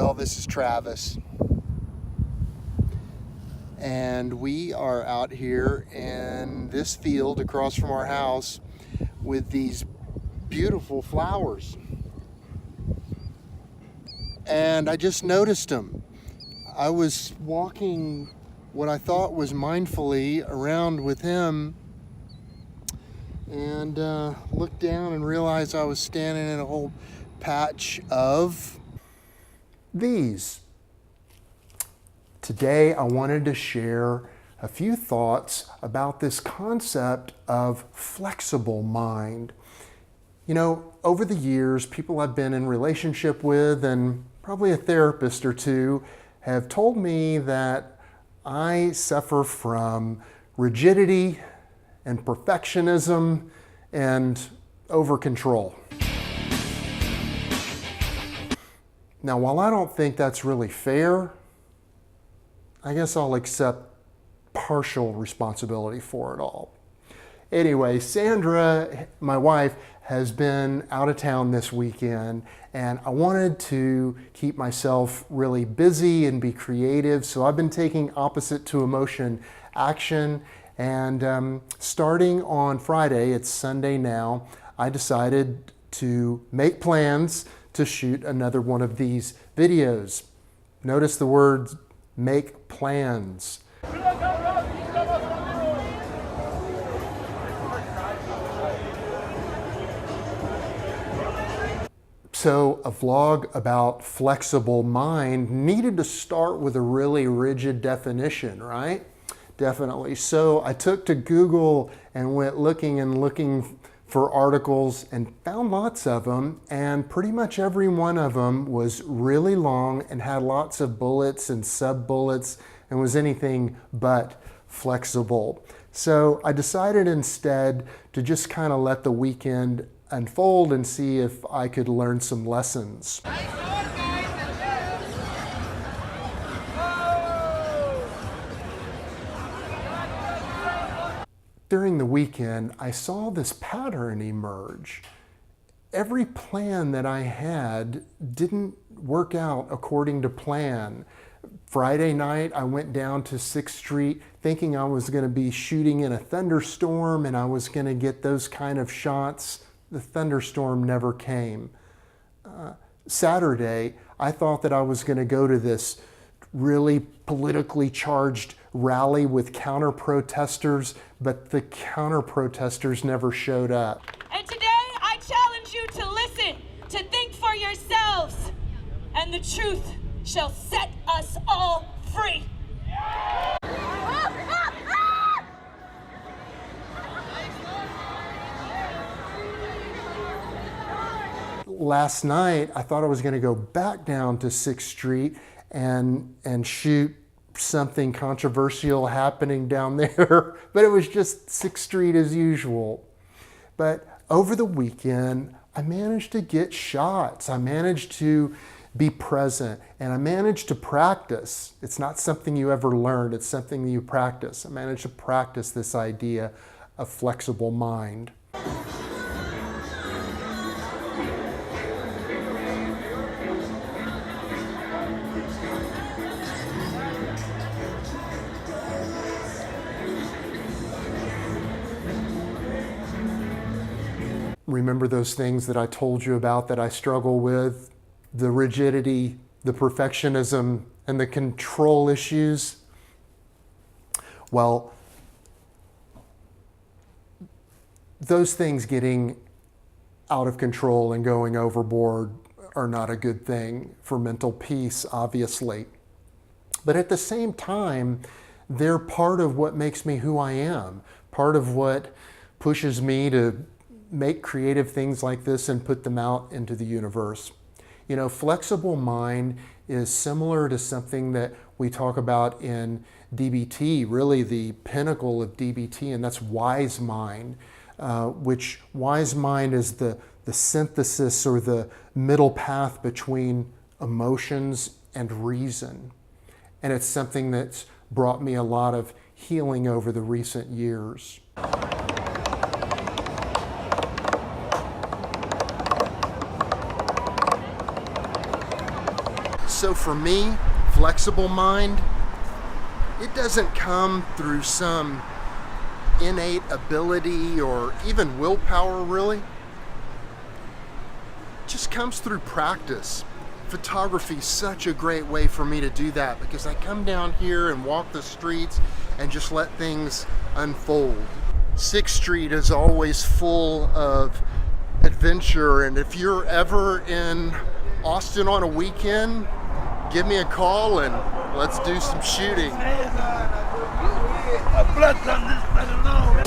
Well, this is Travis, and we are out here in this field across from our house with these beautiful flowers, and I just noticed them. I was walking what I thought was mindfully around with him, and looked down and realized I was standing in a whole patch of these. Today I wanted to share a few thoughts about this concept of flexible mind. You know, over the years, people I've been in relationship with and probably a therapist or two have told me that I suffer from rigidity and perfectionism and over-control. Now, while I don't think that's really fair, I guess I'll accept partial responsibility for it all. Anyway, Sandra, my wife, has been out of town this weekend, and I wanted to keep myself really busy and be creative, so I've been taking opposite to emotion action, and starting on Friday, it's Sunday now, I decided to make plans to shoot another one of these videos. Notice the words make plans. So a vlog about flexible mind needed to start with a really rigid definition, right? Definitely. So I took to Google and went looking for articles and found lots of them, and pretty much every one of them was really long and had lots of bullets and sub-bullets and was anything but flexible. So I decided instead to just kind of let the weekend unfold and see if I could learn some lessons. During the weekend, I saw this pattern emerge. Every plan that I had didn't work out according to plan. Friday night, I went down to 6th Street thinking I was going to be shooting in a thunderstorm and I was going to get those kind of shots. The thunderstorm never came. Saturday, I thought that I was going to go to this really politically charged rally with counter-protesters, but the counter-protesters never showed up. And today, I challenge you to listen, to think for yourselves, and the truth shall set us all free. Last night, I thought I was going to go back down to 6th Street and shoot something controversial happening down there, but it was just 6th Street as usual. But over the weekend, I managed to get shots. I managed to be present, and I managed to practice. It's not something you ever learn, it's something you practice. I managed to practice this idea of flexible mind. Remember those things that I told you about that I struggle with? The rigidity, the perfectionism, and the control issues? Well, those things getting out of control and going overboard are not a good thing for mental peace, obviously. But at the same time, they're part of what makes me who I am, part of what pushes me to make creative things like this and put them out into the universe. You know, flexible mind is similar to something that we talk about in DBT, really the pinnacle of DBT, and that's wise mind, which wise mind is the synthesis or the middle path between emotions and reason. And it's something that's brought me a lot of healing over the recent years. So for me, flexible mind, it doesn't come through some innate ability or even willpower, really. It just comes through practice. Photography is such a great way for me to do that because I come down here and walk the streets and just let things unfold. 6th Street is always full of adventure, and if you're ever in Austin on a weekend, give me a call and let's do some shooting. A blood on this, I don't know.